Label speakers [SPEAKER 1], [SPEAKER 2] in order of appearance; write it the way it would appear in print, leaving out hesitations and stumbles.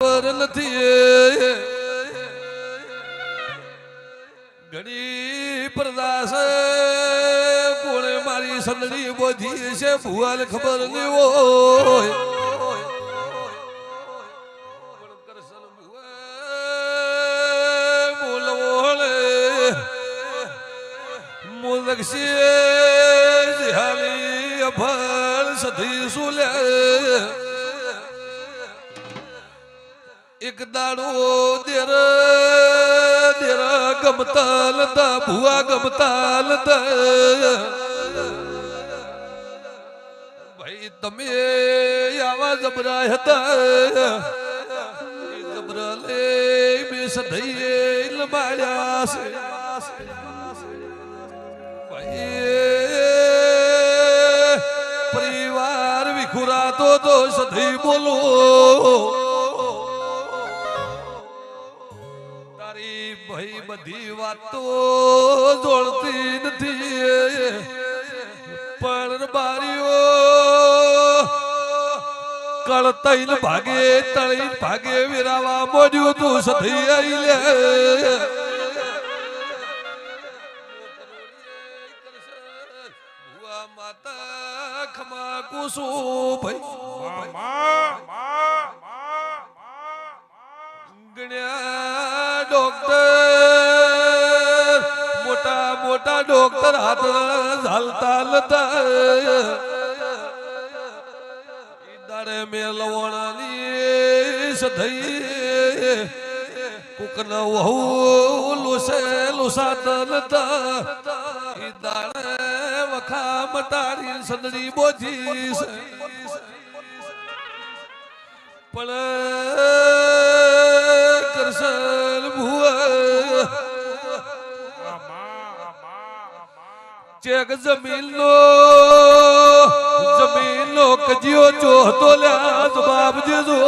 [SPEAKER 1] પર નથી ઘણી પ્રદાસ કોણે મારી સંદડી બોધી છે ભુવાલ ખબર નહીં હોય એક દાડો દેર ગમતા લતા ભુવા ગમતા લતા ભાઈ તમે આવા જબરા હતા જબરા લે બે સધઈએ લમાડ્યા છે પરિવાર વિખુરાતો તો સધી બોલો તારી ભાઈ બધી વાતો જોડતી નથી પણ બારીઓ કળતૈલ ભાગે તળી ભાગે વિરાવા મોડ્યું તું સધી આઈ લે માતા ખમા કુસુ ભાઈ ગણ્યા ડોક્ટર મોટા મોટા ડોક્ટર હાથ ઝાલતા લતા દાડે મેલવણાની સધઈ કુકના વહુ લુસે લુસાતા લતા દાડે વખા મટારી સંદડી બોજી પણ કરસલ ભુવા ચેક જમીન નો કજિયો ચોહતો લ્યા જવાબ દેજો